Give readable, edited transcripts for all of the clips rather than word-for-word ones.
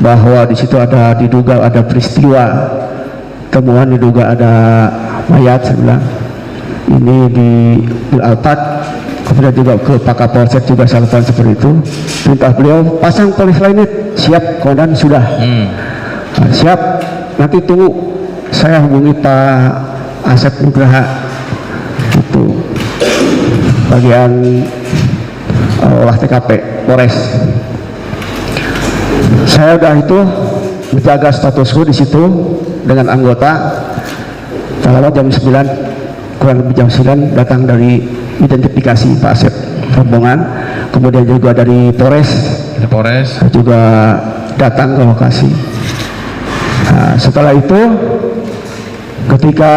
bahwa di situ diduga ada peristiwa temuan, diduga ada mayat. Saya bilang ini di Alpat. Kemudian juga ke Pak Kapolsek juga saya lakukan seperti itu. Perintah beliau, pasang polis lainnya. Siap, komandan, sudah. Siap, nanti tunggu, saya hubungi Pak Asep Nugraha, itu bagian olah TKP Polres. Saya udah itu menjaga status quo di situ dengan anggota. Kalau jam 9, kurang lebih jam 9 datang dari identifikasi Pak Asep rombongan, kemudian juga dari Polres juga datang ke lokasi. Nah, setelah itu ketika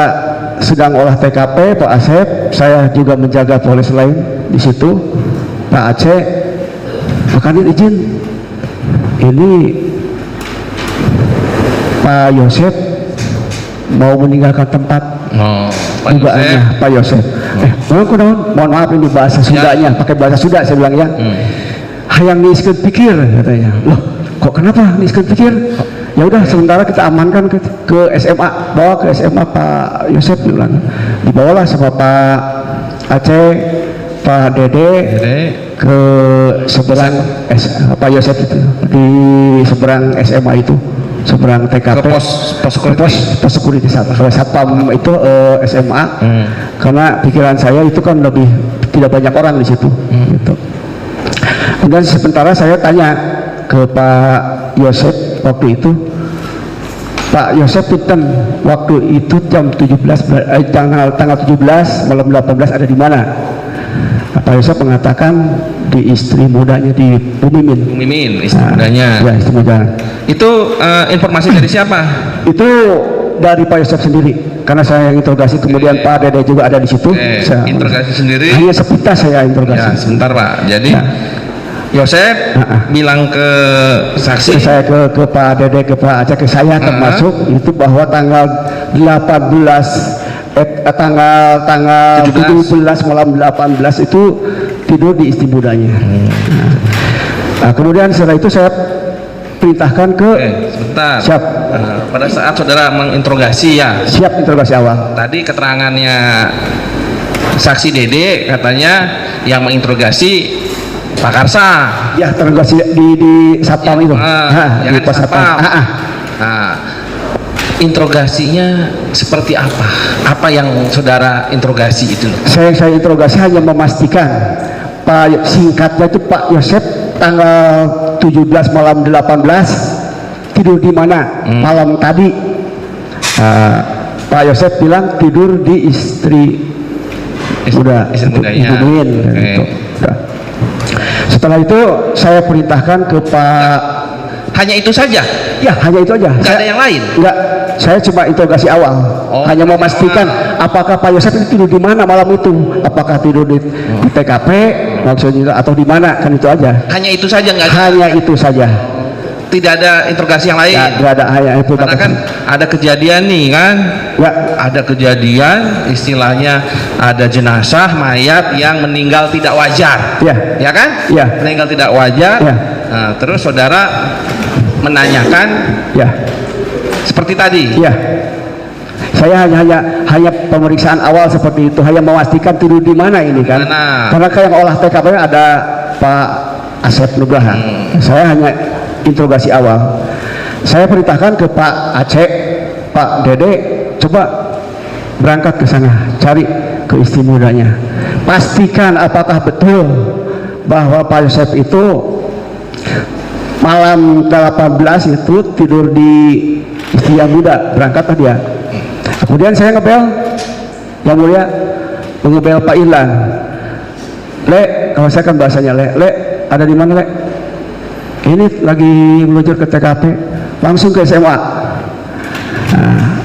sedang olah TKP Pak Asep, saya juga menjaga polis lain di situ. Pak Aceh, makanya izin, ini Pak Yosep mau meninggalkan tempat. Dugaannya Pak Yosep. Mohon maaf, ini bahasa Sundanya, pakai bahasa Sunda saya bilang ya. Hayang niskeun pikir katanya. Loh, kok kenapa niskeun pikir? Ya udah, sementara kita amankan ke SMA, bawa ke SMA Pak Yosep bilang. Dibawalah sama Pak Aceh, Pak Dede ke seberang Pak Yosep itu, di seberang SMA itu, seberang TKP, pos security satpam itu SMA. Karena pikiran saya itu kan lebih tidak banyak orang di situ. Gitu. Kemudian sementara saya tanya ke Pak Yosep waktu itu, Pak Yosep Pinten waktu itu jam 17 tanggal 17 malam 18 ada di mana? Pak Yosep mengatakan di istri mudanya di Bumimin, istri mudanya. Ya, istri muda. Itu informasi dari siapa? Itu dari Pak Yosep sendiri, karena saya yang interogasi. Kemudian Pak Dede juga ada di situ. Saya interogasi sendiri. Hanya sepintas saya interogasi. Ya, sebentar Pak. Jadi Yosep bilang ke saksi, saya ke Pak Dede, ke Pak Aceh, ke saya termasuk itu, bahwa tanggal 17 malam 18 itu tidur di istri mudanya. Nah, kemudian setelah itu saya perintahkan ke sebentar. Siap. Pada saat saudara menginterogasi ya. Siap, interogasi awal. Tadi keterangannya saksi Dede katanya yang menginterogasi Pak Karsa. Ya, interogasi di satpam itu. Di pos satpam. Interogasinya seperti apa? Apa yang saudara interogasi itu? Saya interogasi hanya memastikan Pak, singkatnya itu Pak Yosep tanggal 17 malam 18 tidur di mana malam tadi. Pak Yosep bilang tidur di istri mudanya. Gitu. Setelah itu saya perintahkan ke Pak. Hanya itu saja? Ya, hanya itu aja. Nggak ada yang lain? Enggak, saya cuma interogasi awal. Hanya memastikan apakah Pak Yosep itu tidur di mana malam itu. Apakah tidur di TKP maksudnya atau di mana, kan itu aja. Hanya itu saja? Hanya itu saja. Tidak ada interogasi yang lain? Tidak ada, hanya itu. Karena kan ada kejadian nih kan? Ya. Ada kejadian, istilahnya ada jenazah mayat yang meninggal tidak wajar. Ya. Ya kan? Ya. Meninggal tidak wajar. Ya. Nah, terus saudara menanyakan. Ya. Seperti tadi. Ya. Saya hanya pemeriksaan awal seperti itu, hanya memastikan tidur di mana ini kan. Karena kayak olah TKP ada Pak Asep Nugraha. Saya hanya interogasi awal. Saya perintahkan ke Pak Aceh, Pak Dede, coba berangkat ke sana, cari ke istri mudanya. Pastikan apakah betul bahwa Pak Yosep itu malam 18 itu tidur di istri yang muda. Berangkatlah dia. Kemudian saya ngebel, yang mulia ngebel Pak Ilan. Le, kalau saya kan bahasanya le, ada di mana le? Ini lagi meluncur ke TKP, langsung ke SMA.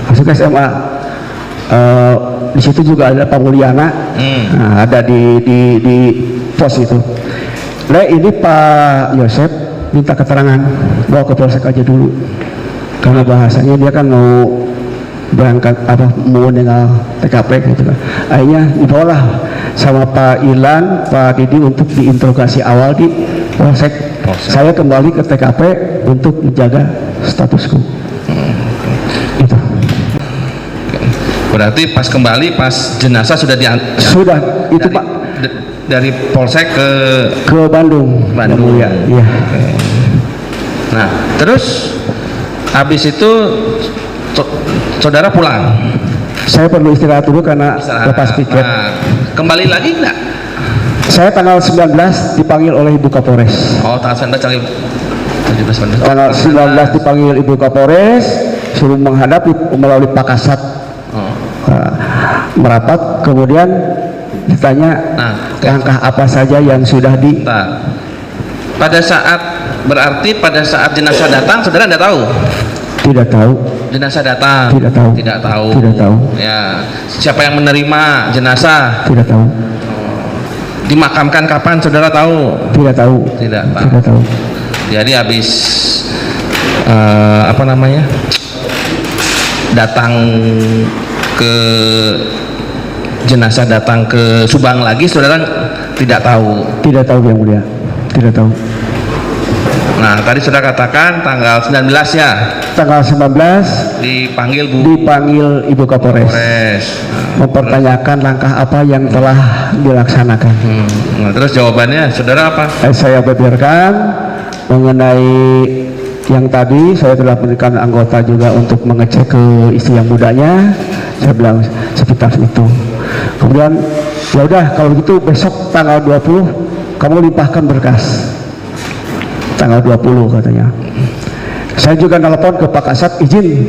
Langsung ke SMA. Di situ juga ada Pak Mulyana, ada di pos itu. Le, ini Pak Yosep minta keterangan, bawa ke polsek aja dulu. Karena bahasanya dia kan mau berangkat mau dengan TKP gitu kan. Akhirnya dibawalah sama Pak Ilan, Pak Didi untuk diinterogasi awal di polsek Polsek. Saya kembali ke TKP untuk menjaga statusku. Itu. Berarti pas kembali, pas jenazah sudah Sudah itu dari, Pak dari Polsek ke Bandung. Bandung. Ya. Iya. Nah, terus habis itu saudara pulang. Saya perlu istirahat dulu karena lepas piket. Nah, kembali lagi enggak? Saya tanggal 19 dipanggil oleh Ibu Kapolres. Oh, tanggal 19 kali 17 Tanggal 19 dipanggil Ibu Kapolres, suruh menghadap melalui Pak Kasat. Merapat, kemudian ditanya langkah apa saja yang sudah di. Nah, pada saat jenazah datang, saudara tidak tahu? Tidak tahu. Jenazah datang. Tidak tahu. Tidak tahu. Tidak tahu. Ya, siapa yang menerima jenazah? Tidak tahu. Dimakamkan kapan, saudara tahu? Tidak tahu. Tidak tahu. Tidak tahu. Jadi habis datang ke jenazah datang ke Subang lagi, saudara tidak tahu? Tidak tahu yang mulia. Tidak tahu. Nah, tadi sudah katakan tanggal 19 ya? Tanggal 19 dipanggil Ibu Kapolres. Mempertanyakan langkah apa yang telah dilaksanakan. Nah, terus jawabannya saudara apa? Saya beberkan mengenai yang tadi saya telah memberikan anggota juga untuk mengecek ke istri yang mudanya. Saya bilang sekitar itu. Kemudian ya udah kalau gitu besok tanggal 20 kamu limpahkan berkas. Tanggal 20 katanya. Saya juga nelpon ke Pak Kasat, izin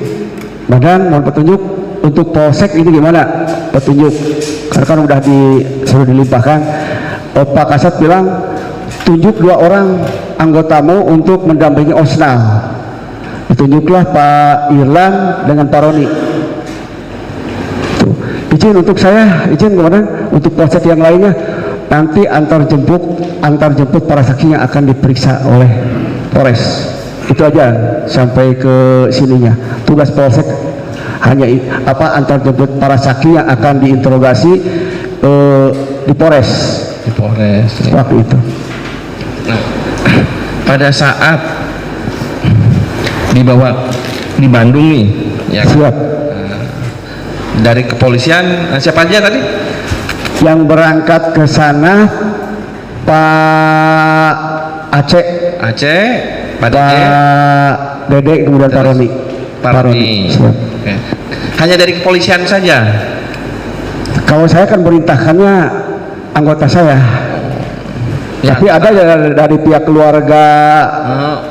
badan mohon petunjuk untuk Polsek ini gimana petunjuk, karena kan udah suruh dilimpahkan. Pak Kasat bilang tunjuk 2 orang anggotamu untuk mendampingi Osnal. Ditunjuklah Pak Irlan dengan Pak Roni. Tuh. Izin untuk saya, izin kemudian untuk Polsek yang lainnya nanti antar jemput para saksi yang akan diperiksa oleh Polres. Itu aja sampai ke sininya. Tugas Polsek hanya antar jemput para saksi yang akan diinterogasi di Polres. Di Polres. Waktu itu. Nah, pada saat dibawa di Bandung nih, ya kan? Siap. Dari kepolisian siapa aja tadi? Yang berangkat ke sana Pak Aceh, Pak Dede, kemudian Pak Roni. Pak Roni. Oke. Hanya dari kepolisian saja? Kalau saya kan merintahkannya anggota saya. Ya, tapi ada dari pihak keluarga.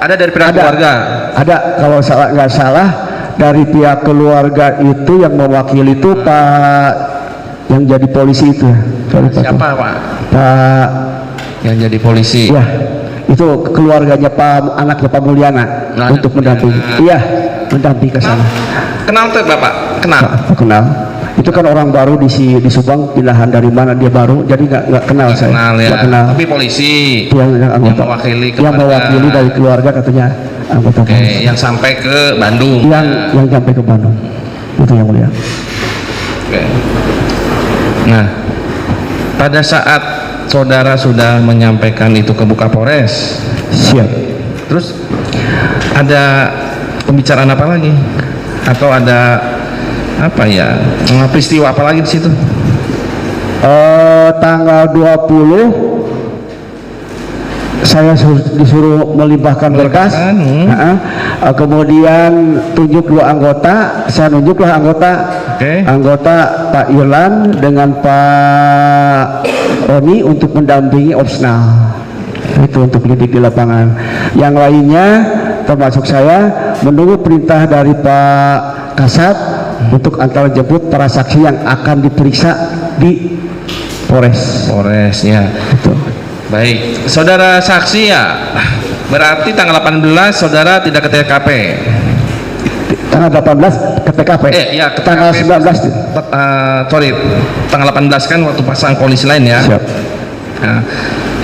Ada dari pihak keluarga? Ada, kalau nggak salah dari pihak keluarga itu yang mewakili itu Pak yang jadi polisi itu. Siapa Pak? Pak yang jadi polisi? Ya, itu keluarganya anaknya Pak Mulyana untuk mendampingi. Iya, mendampingi ke sana. Kenal tuh Bapak? Kenal. Itu kan orang baru di Subang, pindahan dari mana dia baru, jadi nggak kenal saya. Nggak kenal. Tapi polisi yang mewakili dari keluarga katanya anggota. Oke, yang sampai ke Bandung. Yang sampai ke Bandung. Itu yang mulia. Oke. Nah, pada saat saudara sudah menyampaikan itu ke Bu Kapolres, siap. Terus ada pembicaraan apa lagi? Atau ada peristiwa apa lagi di situ? Tanggal 20 saya disuruh melimpahkan berkas. Kemudian tunjuk 2 anggota, saya nunjuklah anggota Pak Irlan dengan Pak Roni untuk mendampingi Opsnal. Itu untuk lidik di lapangan. Yang lainnya termasuk saya menunggu perintah dari Pak Kasat untuk antar jemput para saksi yang akan diperiksa di Polres ya. Itu. Baik, saudara saksi ya, berarti tanggal 18 saudara tidak ke TKP? Tanggal 18 ke TKP? Ya, ke tanggal TKP, 19 tanggal 18 kan waktu pasang polisi lain ya. Siap.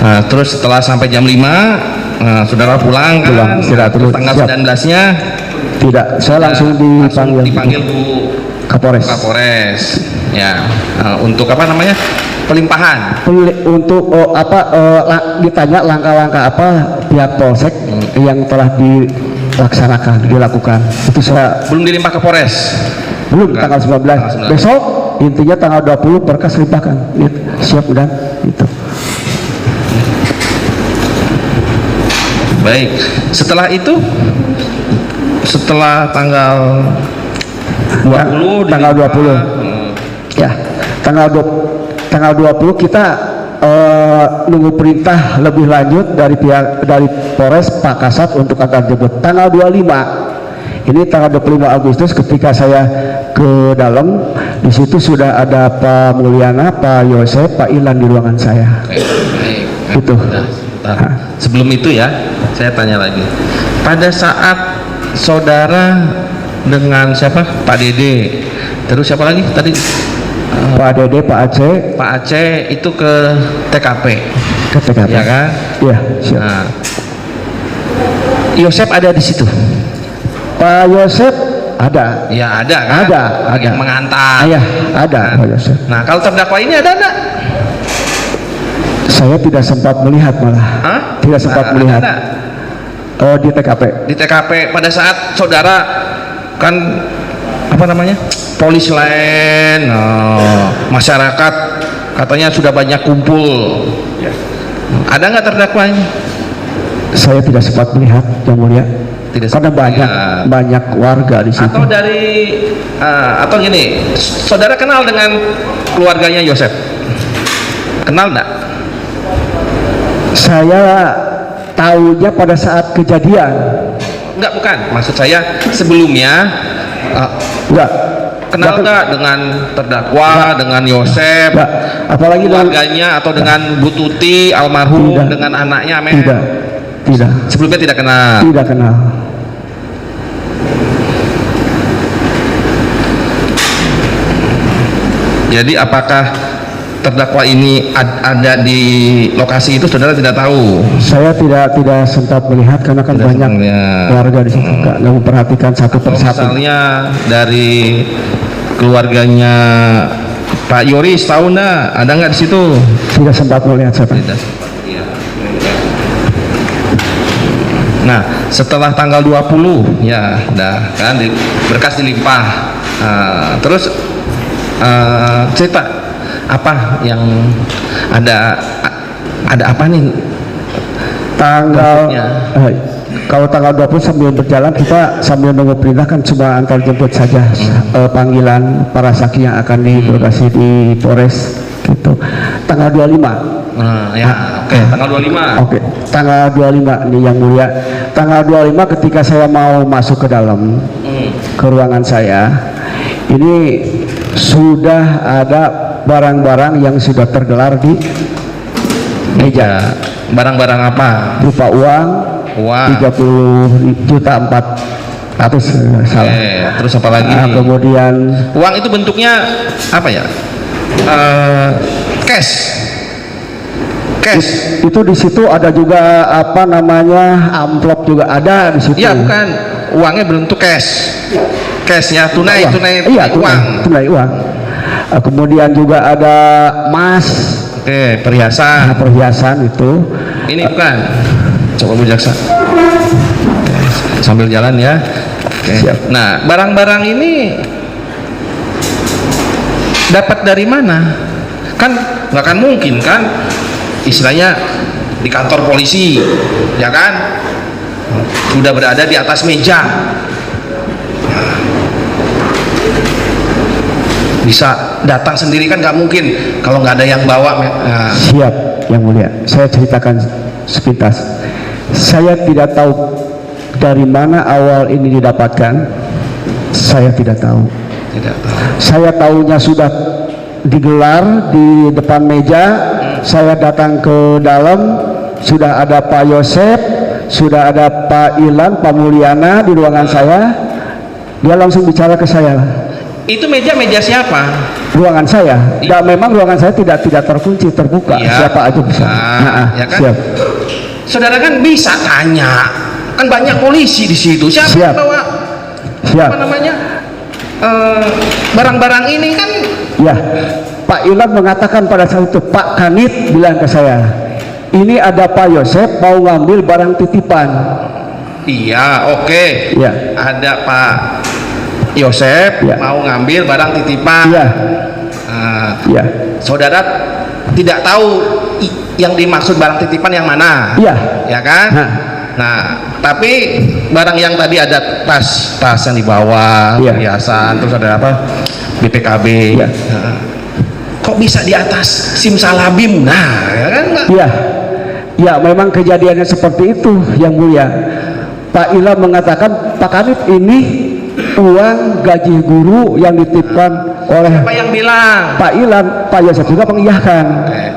Nah, terus setelah sampai jam 5 saudara pulang kan? Tanggal 19 nya tidak, saya langsung dipanggil Bu Kapolres ya. Untuk pelimpahan untuk ditanya langkah-langkah apa pihak Polsek yang telah dilakukan. Itu saya Belum dilimpah ke Polres. belum Enggak. tanggal 19. Tanggal 19. Besok intinya tanggal 20 berkas limpahkan. Gitu. Siap udah itu. Baik. Setelah itu, setelah tanggal 20 tanggal 20. Ya, tanggal 20 kita nunggu perintah lebih lanjut dari Polres Pak Kasat untuk antar jemput. Tanggal 25, ini tanggal 25 Agustus ketika saya ke dalam, di situ sudah ada Pak Mulyana, Pak Yosep, Pak Ilan di ruangan saya. Baik. Itu. Sebelum itu ya, saya tanya lagi. Pada saat saudara dengan siapa? Pak Dede, terus siapa lagi tadi? Pak Dede, Pak Aceh, Pak Aceh itu ke TKP, ke TKP. ya kan? Iya, siap. Nah, Yosep ada di situ. Pak Yosep ada. Ya ada kan? Ada. Yang mengantar. Iya, ada Pak Yosep. Nah, kalau terdakwa ini ada enggak? Saya tidak sempat melihat malah. Hah? Tidak sempat Ada melihat. enggak? Di TKP. Di TKP pada saat saudara kan apa namanya? Polis lain, masyarakat katanya sudah banyak kumpul. Ada nggak terdakwa ini? Saya tidak sempat melihat, Yang Mulia. Tidak Karena sempat banyak warga di situ. Atau dari atau gini, saudara kenal dengan keluarganya Yosep? Kenal enggak? Saya tahunya pada saat kejadian. Enggak, bukan. Maksud saya sebelumnya Enggak. kenal enggak dengan terdakwa, dengan Yosep, Enggak. Apalagi dengan keluarganya atau dengan Bu Tuti almarhum, Tidak. dengan anaknya Meh? Tidak. Sebelumnya tidak kenal. Tidak kenal. Jadi apakah terdakwa ini ada di lokasi itu, saudara tidak tahu? Saya tidak sempat melihat karena kan Tidak banyak sempat melihat. warga di situ. Enggak memperhatikan satu Atau persatu. misalnya dari keluarganya Pak Yoris tahu enggak? Ada nggak di situ? Tidak sempat melihat saya. Pak. Tidak sempat. Iya. Nah, setelah tanggal 20 ya, dah kan berkas dilimpah. Terus cerita apa yang ada apa nih Tanggal maksudnya? Kalau tanggal 20 sambil berjalan kita sambil nunggu perintah kan cuma antar jemput saja panggilan para saksi yang akan diinterogasi di Polres gitu. Tanggal 25. Oke, tanggal 25. Oke, tanggal 25 nih Yang Mulia. Tanggal 25 ketika saya mau masuk ke dalam ke ruangan saya, ini sudah ada barang-barang yang sudah tergelar di meja. Barang-barang apa? Berupa uang, Uang. 30.400.000 salah. Terus apa lagi? Kemudian Uang itu bentuknya apa ya? Cash. itu di situ ada juga apa namanya amplop juga ada di situ. Iya, bukan. Uangnya bentuk cash. Cash ya, tunai, Uang. tunai, Iya, uang. tunai uang. Kemudian juga ada emas, Oke, perhiasan. perhiasan itu. Ini bukan. Coba Bu Jaksa. Sambil jalan ya. Oke. Siap. Nah, barang-barang ini dapat dari mana? Kan nggak akan mungkin kan, istilahnya di kantor polisi, ya kan? Sudah berada di atas meja. Bisa datang sendiri kan nggak mungkin kalau nggak ada yang bawa. Nah, Siap, Yang Mulia. Saya ceritakan sepintas. Saya tidak tahu dari mana awal ini didapatkan. Saya tidak tahu. tidak tahu. Saya tahunya sudah digelar di depan meja. Saya datang ke dalam, sudah ada Pak Yosep, sudah ada Pak Ilan, Pak Mulyana di ruangan saya. Dia langsung bicara ke saya. Itu meja siapa? Ruangan saya. Dan memang ruangan saya tidak terkunci, terbuka. Iya. Siapa aja bisa. Ya kan? Siap. Saudara kan bisa tanya, kan banyak polisi di situ. Siapa Siap. yang bawa Siap. apa namanya barang-barang ini kan? Ya, Pak Ilan mengatakan pada saat itu, Pak Kanit bilang ke saya, ini ada Pak Yosep mau ngambil barang titipan. Iya, oke. Ya. Ada Pak Yosep Ya. mau ngambil barang titipan. Iya. Nah, Iya. saudara tidak tahu yang dimaksud barang titipan yang mana. Iya. Ya kan? Nah. Nah, tapi barang yang tadi ada tas yang dibawa, Iya. perhiasan, terus ada apa? BPKB. Iya. Nah, kok bisa di atas simsalabim? Nah, ya kan? Iya. Ya, memang kejadiannya seperti itu, Yang Mulia. Pak Ilham mengatakan, Pak Kanit, ini uang gaji guru yang dititipkan oleh Siapa yang bilang? Pak Ilham. Pak Yosep juga mengiyakan.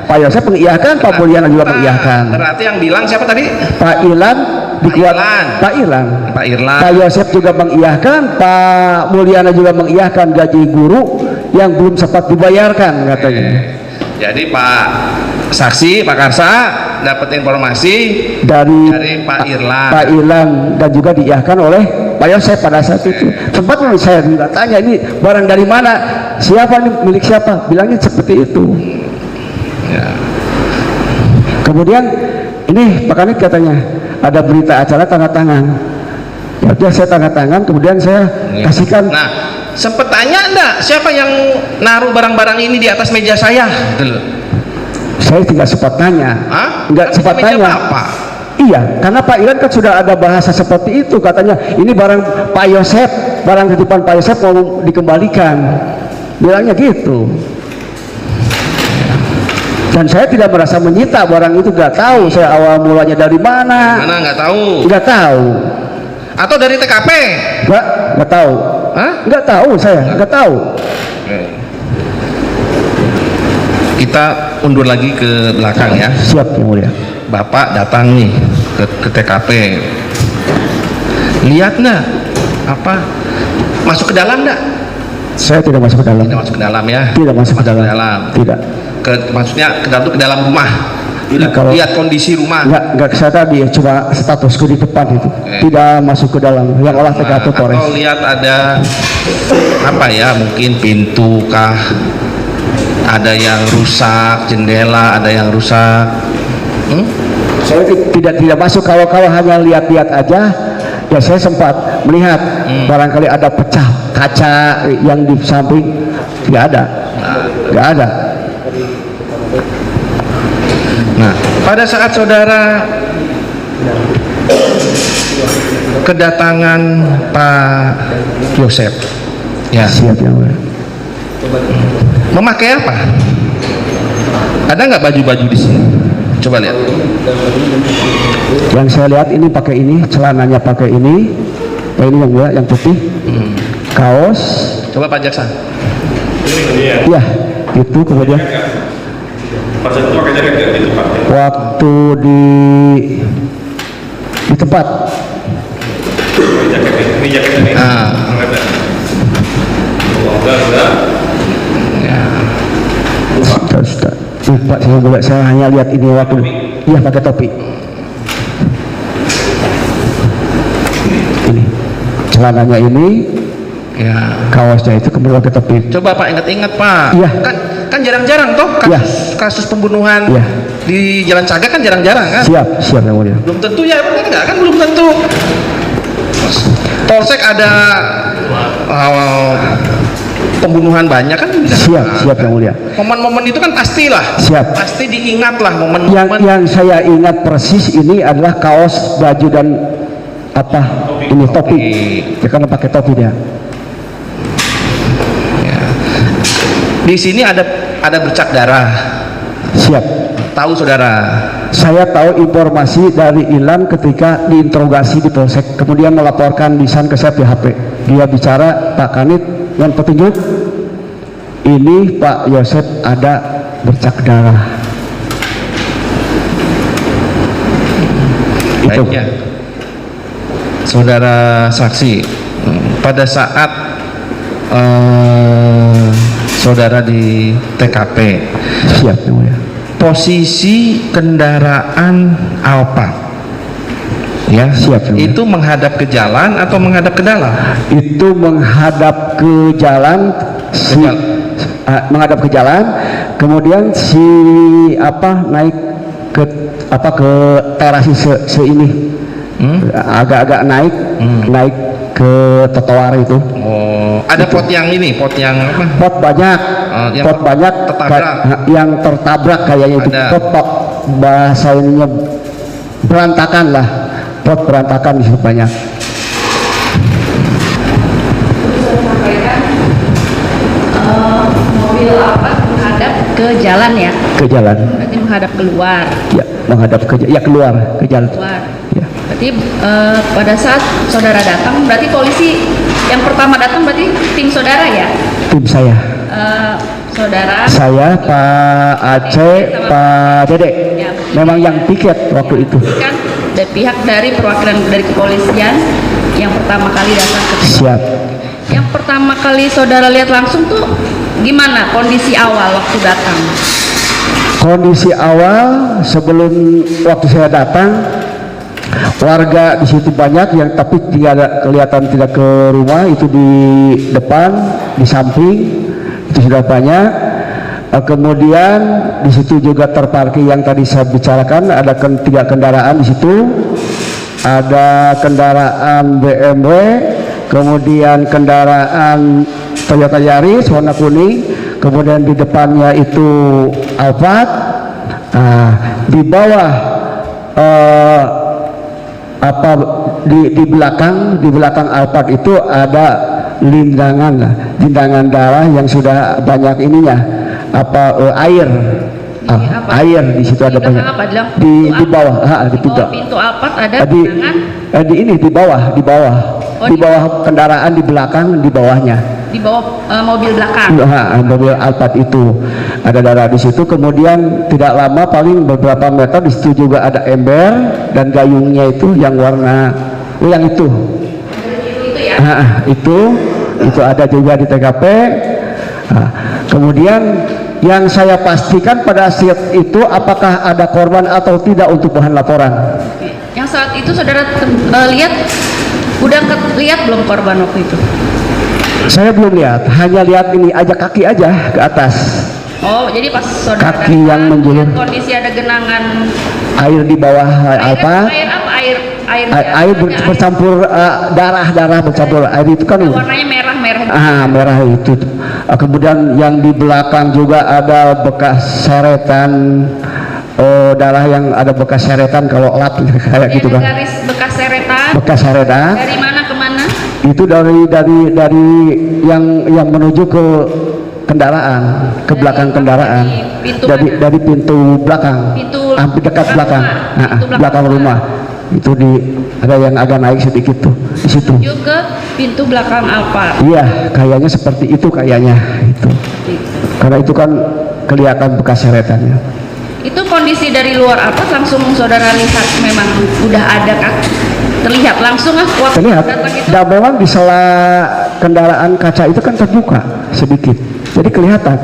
Pak Yosep mengiyakan, Pak Mulyana juga mengiyakan. Berarti yang bilang siapa tadi? Pak Ilham dikuat. Irlan. Pak Ilham. Pak Irlan. Pak Yosep juga mengiyakan, Pak Mulyana juga mengiyakan gaji guru yang belum sempat dibayarkan katanya. Jadi Pak saksi, Pak Karsa dapat informasi dari Pak Irlan. Pak Ilham dan juga diiyakan oleh Pak Yosep pada saat itu. Sempat saya juga tanya, ini barang dari mana? Siapa nih, milik siapa? Bilangnya seperti itu. Ya. Kemudian ini Pak Kanit katanya ada berita acara tanda tangan. Ya udah, saya tanda tangan, kemudian saya kasihkan. Nah, sempet tanya enggak siapa yang naruh barang-barang ini di atas meja saya? Saya tidak sempat tanya. Hah? Enggak sempat Meja tanya. apa? Iya, karena Pak Ilham kan sudah ada bahasa seperti itu, katanya ini barang Pak Yosep, barang titipan Pak Yosep mau dikembalikan, bilangnya gitu. Dan saya tidak merasa menyita barang itu, nggak tahu saya awal mulanya dari mana. Mana nggak tahu? Nggak tahu. Atau dari TKP? Nggak tahu. Hah? Nggak tahu saya, nggak tahu. Kita undur lagi ke belakang ya. Siap, Yang Mulia. Bapak datang nih ke TKP, lihat nggak apa masuk ke dalam nggak? Saya tidak masuk ke dalam. Tidak masuk ke dalam ya? Tidak masuk ke dalam. Tidak. Maksudnya ke dalam, ke dalam rumah. Kalau Lihat kondisi rumah. Nggak saya tadi, cuma statusku di depan itu. Tidak masuk ke dalam. Yang olah TKP Polres. Atau lihat ada apa ya? Mungkin pintu kah? Ada yang rusak, jendela ada yang rusak. Saya tidak masuk, kalau hanya lihat-lihat aja. Ya saya sempat melihat barangkali ada pecah kaca yang di samping, nggak ada. Nah, pada saat saudara kedatangan Pak Yosep, ya, Siap, Yang Mulia. memakai apa? Ada nggak baju-baju di sini? Coba lihat. Yang saya lihat ini pakai ini, celananya pakai ini, ini Yang Mulia, yang putih, kaos. Coba Pak Jaksa. Iya, itu kemudian Pas itu pakai jaket nggak di tempat? waktu di tempat. Jaket ini jaketnya nih. Ah. Enggak. Ya. Sudah. Lupa saya hanya lihat ini waktu. Iya, pakai topi. Ini celananya ini, Ya. kaosnya itu kemudian pakai topi. Coba Pak ingat-ingat Pak. Iya. Kan jarang-jarang toh Iya. kasus pembunuhan Iya. di Jalan Cagak kan jarang-jarang kan. Siap Yang Mulia. Belum tentu ya, benar nggak kan, belum tentu. Polsek ada pembunuhan banyak kan. Siap Yang Mulia. Momen-momen itu kan pastilah. Siap. Pasti diingat lah Yang momen-momen. saya ingat persis ini adalah kaos, baju dan apa ini topi. Ya, karena pakai topi dia. Ya. Di sini ada bercak darah. Siap. Tahu saudara? Saya tahu informasi dari Ilham ketika diinterogasi di Polsek, kemudian melaporkan lisan ke saya di HP. Dia bicara, Pak Kanit, yang petunjuk ini Pak Yosep ada bercak darah. Itu. Baiknya. Saudara saksi, pada saat saudara di TKP, Siap Yang Mulia. posisi kendaraan Alphard, ya, Siap, Yang Mulia. itu menghadap ke jalan atau menghadap ke dalam? Itu menghadap ke jalan, menghadap ke jalan, kemudian si naik ke ke teras ini. Agak-agak naik ke trotoar itu. Oh, ada pot yang ini, pot yang apa? Pot banyak, yang pot banyak tertabrak. yang tertabrak kayaknya itu. Ada. Pot bahasa ininya berantakan lah, pot berantakan di situ banyak. Mobil apa menghadap ke jalan ya? Ke jalan. Berarti menghadap keluar. Ya, menghadap ke keluar ke jalan. Keluar. Ya. Berarti pada saat saudara datang, berarti polisi yang pertama datang berarti tim saudara ya? Tim saya. Saudara. Saya, Pak Aceh, Pak Dede. Ya. Memang yang piket waktu itu. Kan dari pihak dari perwakilan dari kepolisian yang pertama kali datang ke tempat. Siap. Yang pertama kali saudara lihat langsung tuh gimana kondisi awal waktu datang? Kondisi awal sebelum waktu saya datang, warga di situ banyak yang tapi tidak ada kelihatan tidak ke rumah, itu di depan, di samping itu sudah banyak. Kemudian di situ juga terparkir yang tadi saya bicarakan, ada tiga kendaraan di situ, ada kendaraan BMW, kemudian kendaraan Toyota Yaris warna kuning, kemudian di depannya itu Alphard. Di bawah di belakang Alphard itu ada lindangan darah yang sudah banyak ininya, air. Air di situ ada banyak. Di bawah, di pintu. Pintu Alphard ada di bawah. Di bawah kendaraan di belakang, di bawahnya. Di bawah mobil belakang. Mobil Alphard itu ada darah di situ. Kemudian tidak lama, paling beberapa meter di situ juga ada ember dan gayungnya itu yang warna yang itu. Itu ya. Itu ada juga di TKP. Kemudian yang saya pastikan pada saat itu apakah ada korban atau tidak untuk bahan laporan. Yang saat itu saudara lihat, udah lihat belum korban waktu itu? Saya belum lihat, hanya lihat ini aja, kaki aja ke atas. Oh, jadi pas saudara Kaki yang menjulur. kondisi ada genangan Air di bawah air apa? Air bercampur darah bercampur. Air itu kan warnanya merah. merah itu. Kemudian yang di belakang juga ada bekas seretan darah, yang ada bekas seretan kalau lap kayak gitu kan. Garis bekas seretan. Bekas seretan. Dari mana ke mana? Itu dari yang menuju ke kendaraan, ke belakang kendaraan. Dari pintu belakang. Hampir dekat belakang. Belakang rumah. Itu ada yang agak naik sedikit tuh di situ. Menuju ke pintu belakang Alphard. Iya, kayaknya seperti itu kayaknya itu. Karena itu kan kelihatan bekas seretannya. Itu kondisi dari luar Alphard langsung saudara lihat memang udah ada kaki. Terlihat langsung waktu Terlihat. datang itu. Dan memang di sela kendaraan kaca itu kan terbuka sedikit. Jadi kelihatan.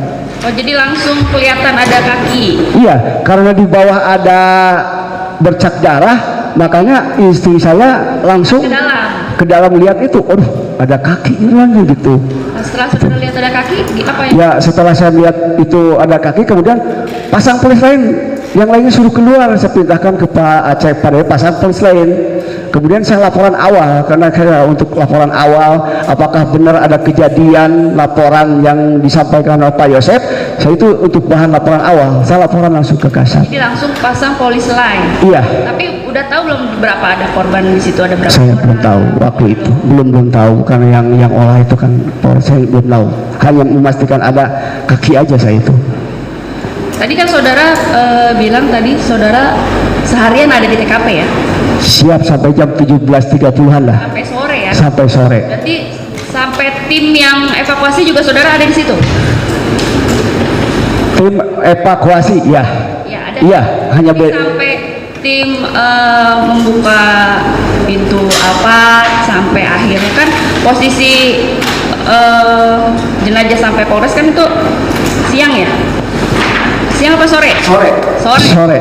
Oh, jadi langsung kelihatan ada kaki. Iya, karena di bawah ada bercak darah, makanya istri saya langsung ke dalam lihat itu, ada kaki lagi gitu. Nah, setelah saudara lihat ada kaki, apa yang? Ya, setelah saya lihat itu ada kaki, kemudian pasang polis lain, yang lainnya suruh keluar. Saya perintahkan ke Pak Aceh, pada pasang polis lain. Kemudian saya laporan awal, karena untuk laporan awal, apakah benar ada kejadian laporan yang disampaikan oleh Pak Yosef, saya itu untuk bahan laporan awal, saya laporan langsung ke Kasat. Jadi langsung pasang polis lain. Iya. Tapi udah tahu belum berapa ada korban di situ, ada berapa? Saya belum tahu waktu itu, belum tahu, karena yang olah itu kan saya belum tahu. Hanya memastikan ada kaki aja saya itu. Tadi kan saudara bilang tadi saudara seharian ada di TKP ya? Siap sampai jam 17.30-an lah. Sampai sore ya? Sampai sore. Berarti sampai tim yang evakuasi juga saudara ada di situ? Tim evakuasi, ya. Ya ada. Iya, hanya sampai tim membuka pintu sampai akhirnya kan posisi jenazah sampai Polres kan itu siang ya? Siang apa sore? Sore.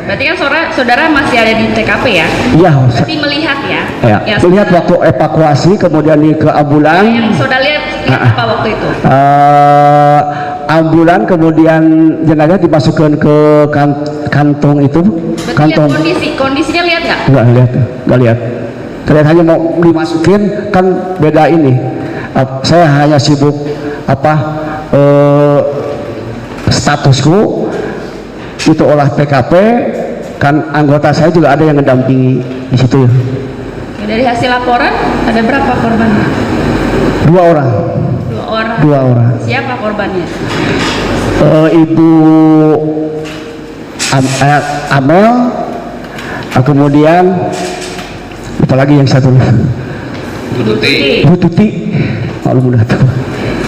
Berarti kan saudara masih ada di TKP ya? Iya. Berarti melihat ya? Ya, melihat waktu evakuasi, kemudian ke ambulan. Yang saudara lihat apa waktu itu? Ambulan, kemudian jenazah dimasukkan ke kantong itu, Berarti kantong. lihat kondisinya lihat nggak? Nggak lihat. Terlihat hanya mau dimasukin, kan beda ini. Saya hanya sibuk statusku itu olah TKP, kan anggota saya juga ada yang mendampingi di situ. Dari hasil laporan ada berapa korbannya? 2 orang. 2 orang. 2 orang. Siapa korbannya? Ibu Amel, kemudian apalagi yang satu, Bu Tuti. Bu Tuti. Maklum udah tahu.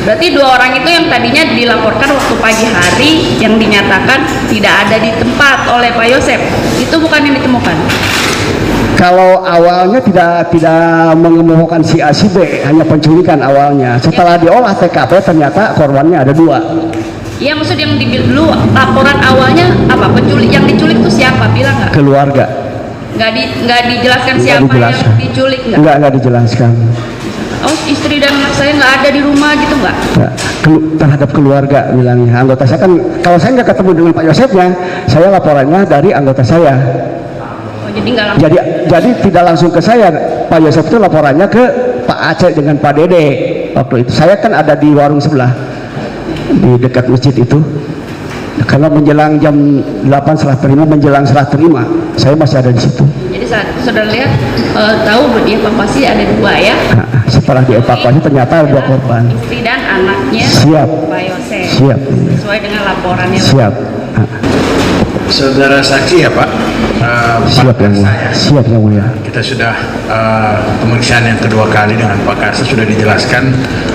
Berarti 2 orang itu yang tadinya dilaporkan waktu pagi hari yang dinyatakan tidak ada di tempat oleh Pak Yosep, itu bukan yang ditemukan. Kalau awalnya tidak mengemukakan si A si B, hanya penculikan awalnya. Setelah diolah TKP ternyata korbannya ada 2. Iya, maksud yang dulu laporan awalnya apa? Penculik yang diculik itu siapa? Bilang nggak? Keluarga. Nggak dijelaskan siapa dijelaskan. yang diculik nggak? Nggak dijelaskan. Oh, istri dan anak saya nggak ada di rumah gitu nggak? Nggak. Terhadap keluarga bilangnya. Anggota saya kan, kalau saya nggak ketemu dengan Pak Yosepnya, saya laporannya dari anggota saya. Oh, jadi nggak langsung. Jadi tidak langsung ke saya. Pak Yosep itu laporannya ke Pak Aceh dengan Pak Dede. Waktu itu saya kan ada di warung sebelah, di dekat masjid itu. Karena menjelang jam 8 serah terima, menjelang serah terima, saya masih ada di situ. Jadi saat saudara lihat tahu dievakuasi ada 2 ya? Nah, setelah dievakuasi ternyata ada 2 korban. Istri dan anaknya Siap. Pak Yosep. Siap. Sesuai dengan laporannya. Siap. Nah, Saudara saksi ya Pak. siap yang mulia. Siap yang mulia. Kita sudah pemeriksaan yang kedua kali dengan Pak Karsa, sudah dijelaskan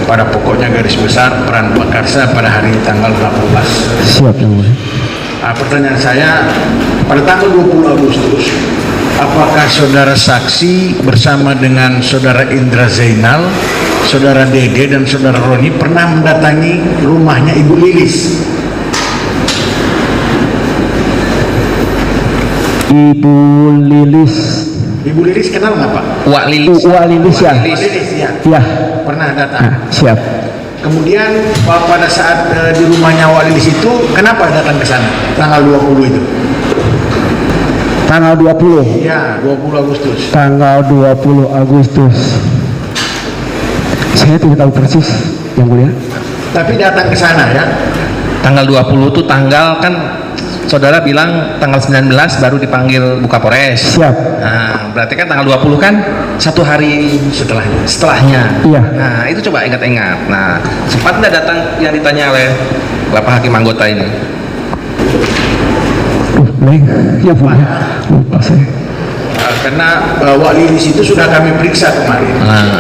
pada pokoknya garis besar peran Pak Karsa pada hari tanggal 18. Siap yang mulia. Pertanyaan saya, pada tanggal 20 Agustus, apakah saudara saksi bersama dengan saudara Indra Zainal, saudara Dede dan saudara Roni pernah mendatangi rumahnya Ibu Lilis? Ibu Lilis. Ibu Lilis kenal nggak Pak? Wak Lilis ya. Wak Lilis ya. Ya. Pernah datang. Nah, siap. Kemudian pada saat di rumahnya Wak Lilis itu, kenapa datang ke sana? Tanggal 20 itu? Tanggal 20. Ya, 20 Agustus. Tanggal 20 Agustus. Saya tidak tahu persis yang mulia. Tapi datang ke sana ya. Tanggal 20 itu tanggal kan saudara bilang tanggal 19 baru dipanggil buka Polres. Siap. Nah, berarti kan tanggal 20 kan 1 hari setelahnya. Iya. Nah, itu coba ingat-ingat. Nah, sempat nggak datang yang ditanya oleh Bapak Hakim anggota ini? Baik, ya mulia. Lupa saya. Karena Wak Lilis itu sudah kami periksa kemarin.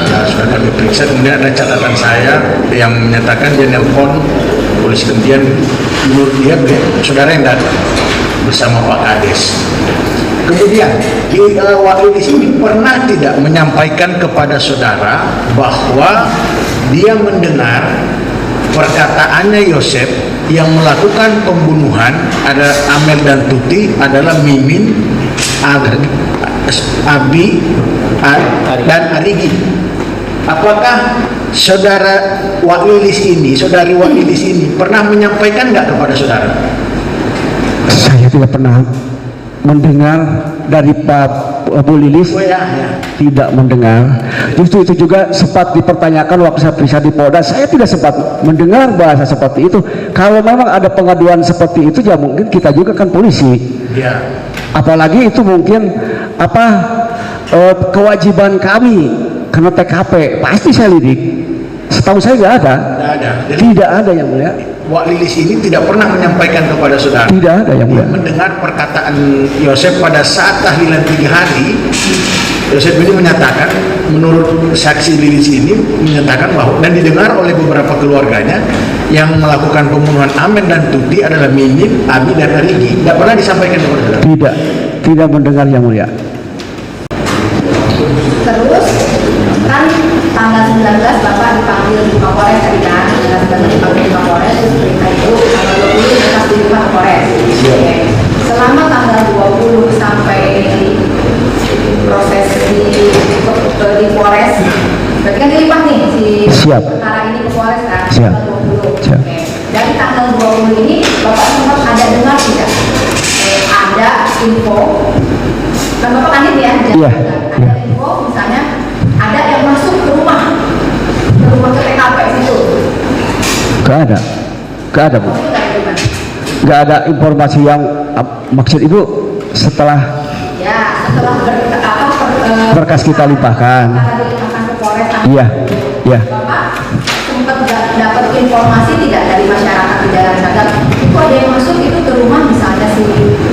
Ya, sudah kami periksa, kemudian ada catatan saya yang menyatakan dia nelpon polisi, kemudian menurut dia saudara yang datang bersama Pak Kades. Kemudian Wak Lilis ini pernah tidak menyampaikan kepada saudara bahwa dia mendengar perkataannya Yosep yang melakukan pembunuhan ada Amel dan Tuti adalah Mimin, Abi dan Arigi. Apakah saudara Wak Lilis ini, saudari Wak Lilis ini pernah menyampaikan nggak kepada saudara? Saya tidak pernah mendengar dari Pak Bu Lilis. Oh ya. Tidak mendengar. Justru itu juga sempat dipertanyakan waktu saya periksa di Polda. Saya tidak sempat mendengar bahasa seperti itu. Kalau memang ada pengaduan seperti itu, ya mungkin kita juga kan polisi. Ya. Apalagi itu mungkin kewajiban kami karena TKP pasti saya lidik. Setahu saya nggak ada. Tidak ada. Jadi, tidak ada yang mulia. Wak Lilis ini tidak pernah menyampaikan kepada saudara. Tidak ada yang Dia mulia. mendengar perkataan Yosep pada saat tahlilan 3 hari. Yosep ini menyatakan, menurut saksi Lilis ini menyatakan bahwa dan didengar oleh beberapa keluarganya yang melakukan pembunuhan Amen dan Tuti adalah Mimin, Abi dan Arigi. Tidak pernah disampaikan kepada saudara. Tidak mendengar yang mulia. Terus kan tanggal 19 Bapak dipanggil di Kapolres tadi kan, tanggal 19 dipanggil di Kapolres, terus perintah itu tanggal 20 lepas di rumah Kapolres. Oke. Selama tanggal 20 sampai proses di Polres, berarti kan dilipat nih si Siap. perkara ini ke Polres kan, Siap. tanggal 20. Siap. Oke. Dari tanggal 20 ini Bapak sempat ada dengar tidak? Iya, ada iya. info misalnya ada yang masuk ke rumah ke TKP situ. Gak ada Bu. Itu dari mana? Gak ada informasi yang maksud Ibu setelah Ya, setelah berkas kita limpahkan. dilimpahkan ke Polres. Iya, iya. Bapak sempat dapat informasi tidak dari masyarakat di daerah Sagak itu ada yang masuk itu ke rumah misalnya si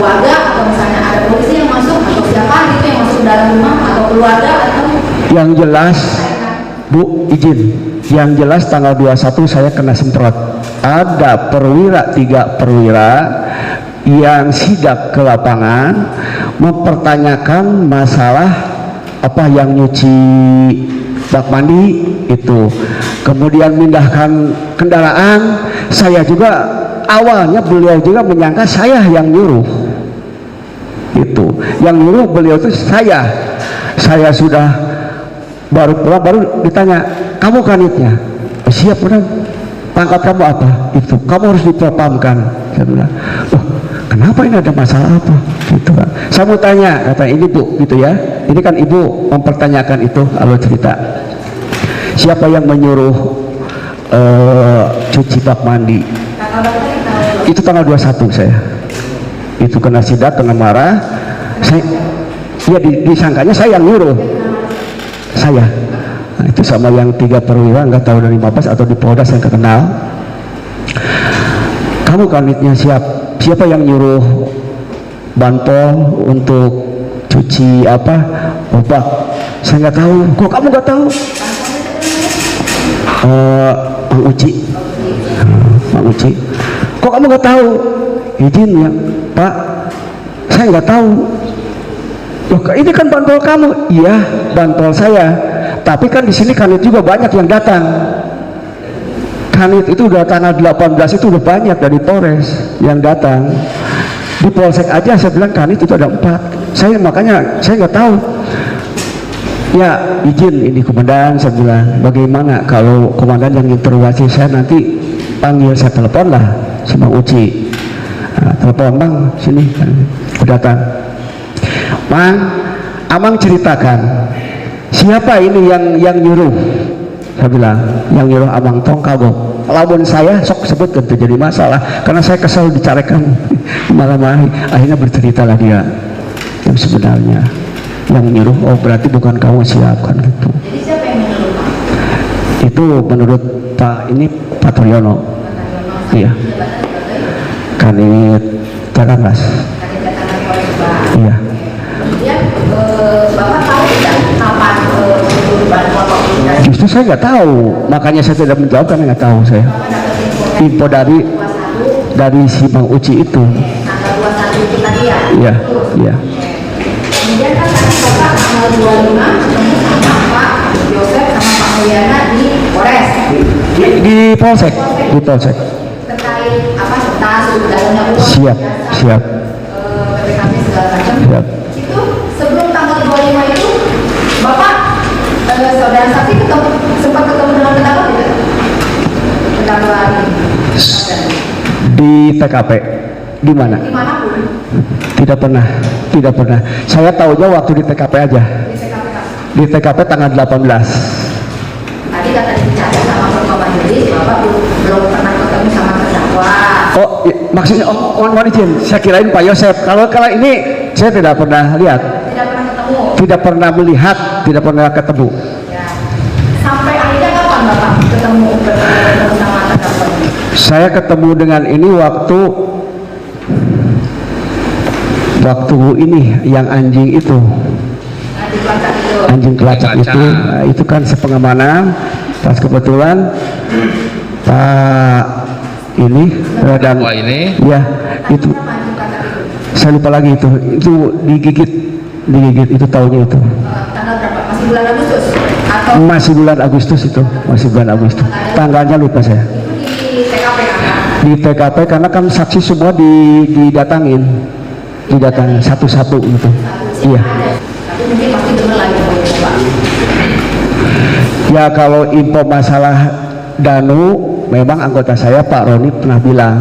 warga atau misalnya ada polisi yang masuk atau siapa gitu yang masuk dalam rumah atau keluarga atau Yang jelas Bu, izin. Yang jelas tanggal 21 saya kena semprot. Ada perwira, 3 perwira yang sidak ke lapangan mempertanyakan masalah apa yang nyuci bak mandi itu. Kemudian mindahkan kendaraan. Saya juga awalnya beliau juga menyangka saya yang nyuruh. Itu. Yang nyuruh beliau itu saya. Saya sudah baru pulang baru ditanya, kamu kanitnya? Siap benar. Pangkat kamu apa? Itu. Kamu harus dipropamkan. Saya bilang, oh, kenapa ini ada masalah apa? Gitu kan. Saya mau tanya, kata ini Bu, gitu ya. Ini kan Ibu mempertanyakan itu alur cerita. Siapa yang menyuruh cuci bak mandi? Itu tanggal 21 saya. Itu kena sidak, kena marah. Saya, ya disangkanya saya yang nyuruh. Saya. Nah, itu sama yang 3 perwira, nggak tahu dari Mabes atau di Polda, saya nggak kenal. Kamu kanitnya siapa yang nyuruh Bantol untuk cuci apa bak? Saya nggak tahu. Kok kamu nggak tahu? Mang Uci. Mang Uci. Kok kamu nggak tahu? Izin ya Pak, saya nggak tahu. Loh, ini kan bantol kamu. Iya, bantol saya. Tapi kan di sini kanit juga banyak yang datang. Kanit itu udah tanggal 18 itu udah banyak dari Polres yang datang. Di Polsek aja saya bilang kanit itu ada 4. Saya makanya saya nggak tahu. Ya izin ini komandan, saya bilang bagaimana kalau komandan yang interogasi saya nanti panggil, saya telepon lah si Bang Uci. Nah, telepon Bang sini, datang. Bang, Amang ceritakan siapa ini yang nyuruh? Saya bilang yang nyuruh Amang tong kagok. Lawan saya sok sebut tentu jadi masalah karena saya kesal dicarikan malam-malam. Akhirnya berceritalah dia yang sebenarnya yang nyuruh. Oh berarti bukan kamu, siapkan gitu. Jadi siapa yang menyuruh Pak? Itu menurut Pak ini Pak Toryono. Iya. Kanit Jakartas. Kanit Jakarta Polres Subang. Iya. Kemudian Bapak tahu tidak kapan bantuan komunikasi? Justru saya nggak tahu, makanya saya tidak menjawab karena nggak tahu saya. Bapak dapat Info dari 21 si Bang Uci itu. tanggal 21 itu tadi ya? Iya, iya. Kemudian kan tadi Bapak tanggal 25 ketemu sama Pak Yosef sama Pak Mulyana di Polres. Di Polsek, di Polsek. Terkait apa tas dalamnya uang. Siap, siap. PPKP segala macam. Siap. Itu sebelum tanggal 25 itu Bapak saudara saksi sempat ketemu dengan terdakwa tidak? Terdakwa ini. Di TKP, di mana? Dimanapun Tidak pernah, tidak pernah. Saya tahunya waktu di TKP aja. di TKP. Di TKP tanggal 18. Tadi kata dibicara sama Bapak Majelis, Bapak belum pernah ketemu sama terdakwa. Oh, maksudnya, mohon izin. Saya kirain Pak Yosef. Kalau ini saya tidak pernah lihat, Tidak pernah ketemu. tidak pernah melihat, tidak pernah ketemu. Ya. Sampai akhirnya kapan Bapak ketemu sama terdakwa? Saya ketemu dengan ini waktu ini yang anjing itu, Nah, di pelacak itu. anjing kelacak itu, nah, itu kan sepengamanan. Pas kebetulan Pak ini dan Wah ini ya itu saya lupa lagi itu digigit itu tahunnya itu Tanggal berapa? Masih bulan Agustus? Atau masih bulan Agustus itu, masih bulan Agustus. Tanggalnya lupa saya. itu di TKP kan? Di TKP karena kan saksi semua didatangin satu-satu gitu. Iya. Tapi mungkin pasti dengar lagi Pak. Ya kalau info masalah Danu, memang anggota saya Pak Roni pernah bilang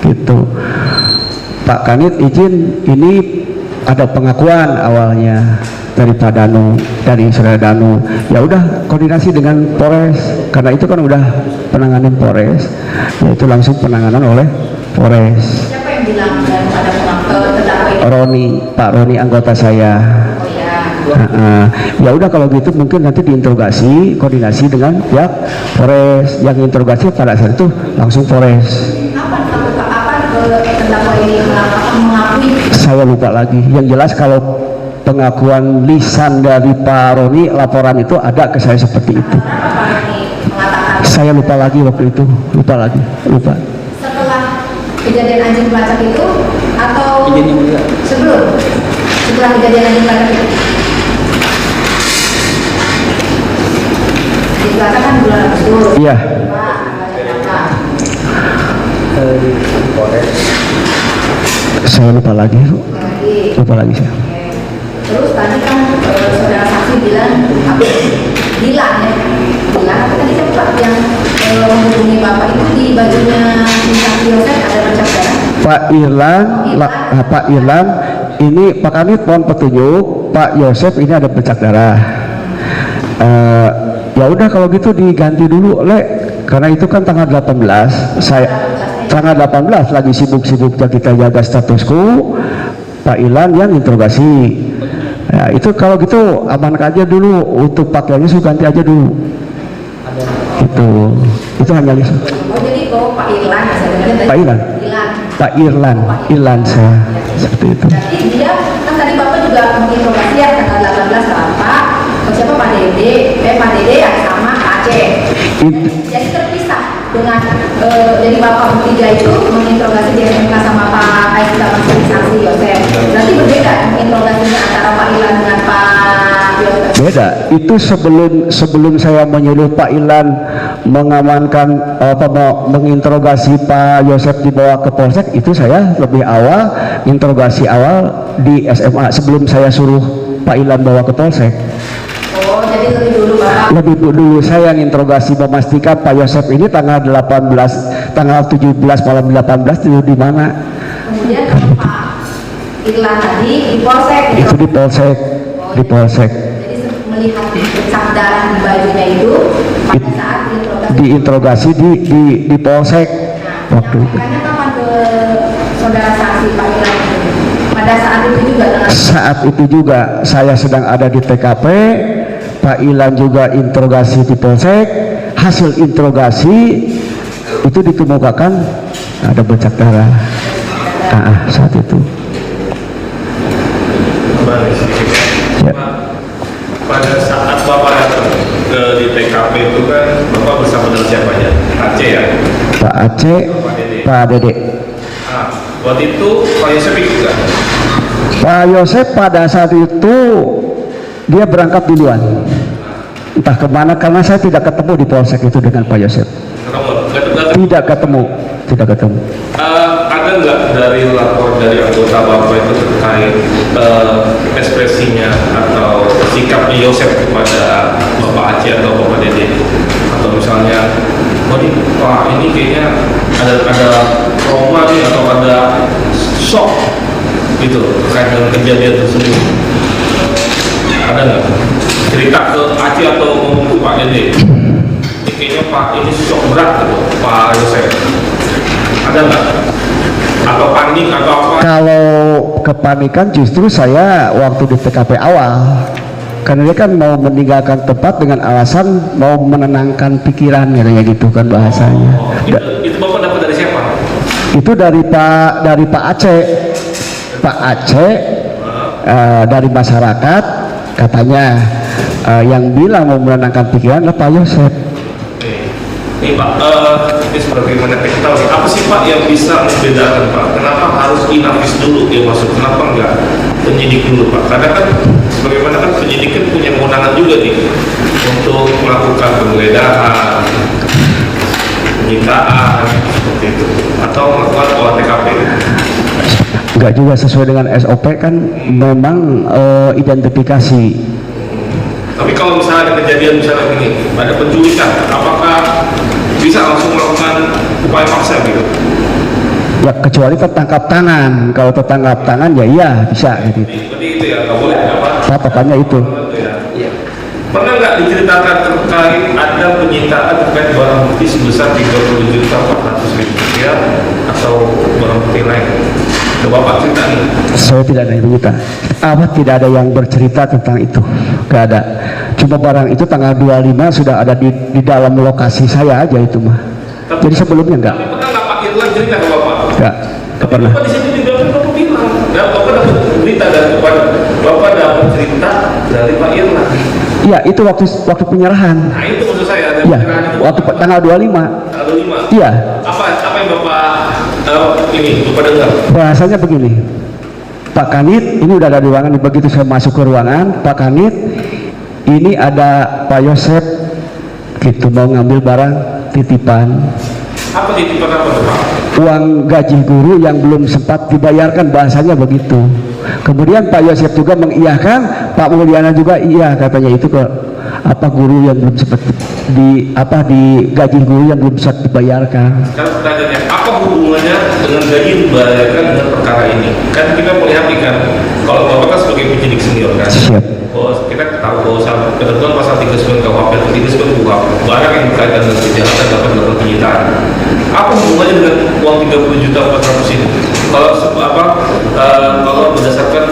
gitu. Pak Kanit izin, ini ada pengakuan awalnya dari Pak Danu, dari saudara Danu. Ya udah koordinasi dengan Polres, karena itu kan udah penanganan Polres, yaitu langsung penanganan oleh Polres. Siapa yang bilang dan pada terdakwa itu? Roni, Pak Roni anggota saya. Oh ya. Ya udah kalau gitu mungkin nanti diinterogasi, koordinasi dengan pihak Polres. Yang interogasi pada saat itu langsung Polres. Apa terdakwa ini mengakui? Saya lupa lagi. Yang jelas kalau pengakuan lisan dari Pak Roni, laporan itu ada ke saya seperti itu. Apa ini mengatakan? Saya lupa lagi waktu itu, lupa. Setelah kejadian anjing pelacak itu atau sebelum? Setelah kejadian anjing pelacak itu? Anjing pelacak kan bulan Agustus. Iya. Saya lupa lagi saya. Terus tadi kan saudara saksi bilang apa? Bilang apa tadi siapa yang menghubungi bapak itu di bajunya saksi Yosef ada bercak darah? Pak Irlan, ini Pak Kanit mohon petunjuk, Pak Yosef ini ada bercak darah. Ya udah kalau gitu diganti dulu, karena itu kan tanggal 18, tanggal 18 lagi sibuk-sibuknya kita jaga status quo, Pak Ilan yang interogasi. Ya, itu kalau gitu amankan aja dulu, untuk pakaiannya sudah ganti aja dulu. Itu hanya lisan. Oh jadi Pak Irlan, saya dengarnya tadi. Pak Irlan. Pak Irlan saya seperti itu. Jadi dia kan tadi bapak juga menginterogasi ya tanggal 18 Bapak, siapa Pak Dede ya sama Pak Aceh. Jadi terpisah dengan jadi bapak bertiga itu menginterogasi di SMK sama Pak Aisita saksi Yosef. Berarti berbeda interogasinya antara Pak Ilan dengan Pak Yosef. Beda. Itu sebelum saya menyuruh Pak Ilan mengamankan menginterogasi Pak Yosef dibawa ke Polsek, itu saya lebih awal interogasi awal di SMA sebelum saya suruh Pak Ilan bawa ke Polsek. Oh jadi lebih dulu Bapak. Lebih dulu saya interogasi memastikan Pak Yosef ini tanggal 17 malam 18 itu di mana. Kemudian Pak Irlan tadi di Polsek. Itu di Polsek. Jadi melihat bercak darah di bajunya itu pada saat diinterogasi di Polsek waktu itu. Makanya kapan ke saudara saksi Pak Irlan itu? Pada saat itu juga dengan Saat itu juga saya sedang ada di TKP, Pak Ilan juga interogasi di Polsek. Hasil interogasi itu dikemukakan ada bercak darah saat itu. Ya. Pada saat Bapak datang di TKP itu kan Bapak bersama dengan siapa aja? Aceh ya? Pak Aceh, Pak Dede. Nah, waktu itu Pak Yosef ikut nggak? Pak Yosef pada saat itu dia berangkat duluan. Entah kemana, karena saya tidak ketemu di Polsek itu dengan Pak Yosef. Tidak ketemu. Ada nggak dari lapor dari anggota Bapak itu terkait ekspresinya atau sikapnya Yosef kepada Bapak Aceh atau Bapak Dede, atau misalnya, Pak ini kayaknya ada trauma nih atau ada shock gitu terkait dengan kejadian tersebut? Ada nggak cerita ke Aceh atau ngomong ke Pak Dede? Ini kayaknya Pak ini shock berat gitu, Pak Yosef. Ada nggak? Atau panik atau apa? Kalau kepanikan justru saya waktu di TKP awal, karena dia kan mau meninggalkan tempat dengan alasan mau menenangkan pikiran, katanya gitu kan bahasanya. Itu Bapak dapat dari siapa? Itu dari Pak Aceh. Pak Aceh dari masyarakat katanya yang bilang mau menenangkan pikiran adalah Pak Yosef. Ini Pak, ini sebagaimana kita tahu, apa sih Pak yang bisa membedakan Pak? Kenapa harus inafis dulu dia masuk? Kenapa enggak penyidik dulu Pak? Karena kan sebagaimana kan penyidik kan punya kewenangan juga nih untuk melakukan penggeledahan, penyitaan seperti itu, atau melakukan olah TKP. Enggak juga sesuai dengan SOP kan, memang identifikasi. Tapi kalau misalnya ada kejadian misalnya begini, ada penculikan, apakah bisa langsung melakukan upaya paksa gitu? Ya kecuali tertangkap tangan. Kalau tertangkap tangan ya iya bisa gitu. Seperti itu ya, nggak boleh apa? Patokannya itu. Pernah nggak diceritakan terkait ada penyitaan terkait barang bukti sebesar 30.400.000 rupiah atau barang bukti lain? Coba Bapak cerita nih. Saya tidak ada yang bercerita. Tidak ada yang bercerita tentang itu. Gak ada. Cuma barang itu tanggal 25 sudah ada di dalam lokasi saya aja itu mah. Jadi sebelumnya enggak. Tapi pernah nggak Pak Irlan cerita ke Bapak? Enggak pernah. Bapak di situ juga kan Bapak bilang, dan Bapak dapat berita dari Bapak dapat cerita dari Pak Irlan. Iya, itu waktu penyerahan. Nah itu maksud saya. Ada Iya, penyerahan itu. waktu tanggal 25. Tanggal 5. Iya. Apa yang Bapak Bapak dengar? Bahasanya begini. Pak Kanit, ini udah ada di ruangan. Begitu saya masuk ke ruangan, Pak Kanit, ini ada Pak Yosep gitu mau ngambil barang titipan. Apa titipan apa tuh Pak? Uang gaji guru yang belum sempat dibayarkan, bahasanya begitu. Kemudian Pak Yosef juga mengiyakan, Pak Mulyana juga iya katanya itu ke apa guru yang belum sempat di gaji guru yang belum sempat dibayarkan. Sekarang pertanyaannya, apa hubungannya dengan gaji dibayarkan dengan perkara ini? Kan kita melihatkan kalau Bapak kan sebagai penyidik senior kan. Siap. Oh, kita tahu bahwa ketentuan pasal 39 KUHP atau 39 KUHP barang yang berkaitan dengan kejahatan dapat dilakukan penyitaan. Apa hubungannya dengan uang 30.400.000 ini? Kalau berdasarkan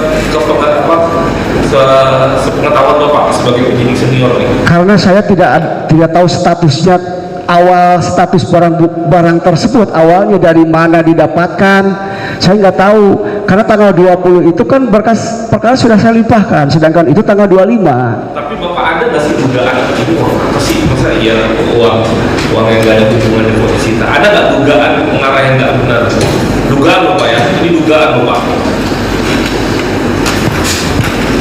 sepengetahuan Bapak sebagai penyidik senior nih. Karena saya tidak tahu statusnya awal status barang tersebut awalnya dari mana didapatkan, saya nggak tahu. Karena tanggal 20 itu kan perkara sudah saya limpahkan, sedangkan itu tanggal 25. Tapi Bapak ada nggak sih dugaan ini uang apa sih? Masa iya uang yang nggak ada hubungan dengan disita? Ada nggak dugaan mengarah yang nggak benar? Dugaan Bapak ya? Ini dugaan Bapak.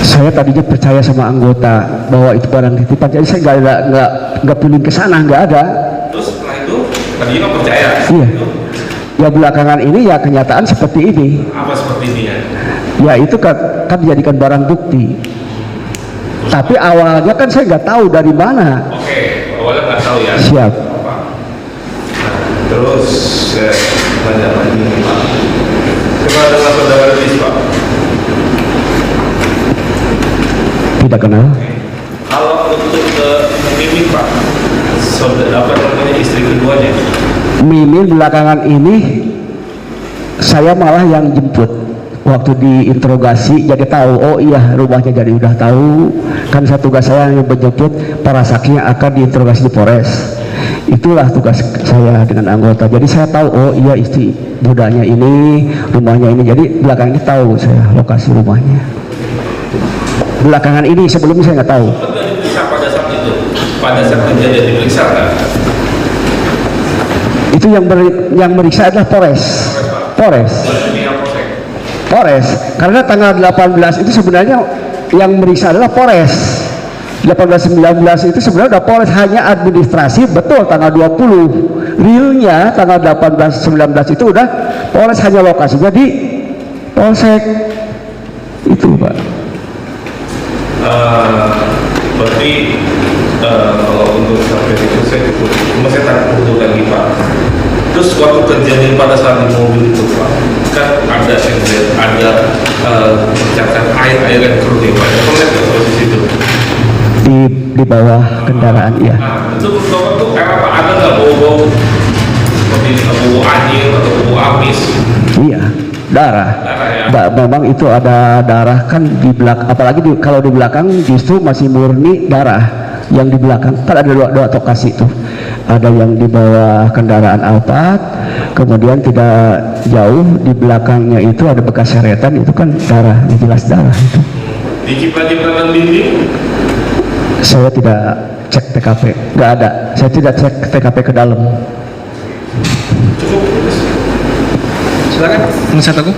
Saya tadinya percaya sama anggota bahwa itu barang titipan, jadi saya nggak pilih ke sana, nggak ada. Terus setelah itu tadinya kan percaya. Iya. Ya belakangan ini ya kenyataan seperti ini. Apa seperti ini ya? Ya itu kan dijadikan barang bukti. Tapi awalnya kan saya nggak tahu dari mana. Oke, awalnya nggak tahu ya. Siap. Pak. Nah, terus saya tanya lagi nih Pak. Coba dengan saudara Riz Pak. Tidak kenal. Kalau untuk Mimi Pak, saudara apa namanya istri keduanya? Mimin belakangan ini saya malah yang jemput waktu diinterogasi, jadi tahu oh iya rumahnya, jadi udah tahu kan. Saya tugas saya yang menjemput para saksi yang akan diinterogasi di Polres, itulah tugas saya dengan anggota. Jadi saya tahu oh iya istri budanya ini, rumahnya ini, jadi belakangan ini tahu saya lokasi rumahnya belakangan ini. Sebelumnya saya nggak tahu. Betul diperiksa pada saat itu, pada saat kejadian diperiksa kan? Itu yang meriksa adalah Polres. Karena tanggal 18 itu sebenarnya yang meriksa adalah Polres. 18-19 itu sebenarnya udah Polres, hanya administrasi. Betul tanggal 20 realnya tanggal 18-19 itu udah Polres, hanya lokasinya di Polsek itu Pak. Berarti kalau untuk sampai itu saya cukup, cuma saya tak butuh lagi Pak. Terus waktu kejadian pada saat di mobil itu Pak, kan ada percikan air yang keruh ya Pak. Kamu lihat nggak posisi itu? Di bawah kendaraan ya. Nah, itu Bapak tuh kayak apa? Ada nggak bau-bau seperti bau anjing atau bau amis? Iya, darah. Ya? Memang itu ada darah kan di belakang, apalagi kalau di belakang justru masih murni darah. Yang di belakang kan ada dua lokasi itu, ada yang di bawah kendaraan Alphard, kemudian tidak jauh di belakangnya itu ada bekas seretan, itu kan darah, jelas darah itu. Di cipratan dinding? Saya tidak cek TKP, nggak ada. Saya tidak cek TKP ke dalam. Cukup. Silakan, penasihat aku.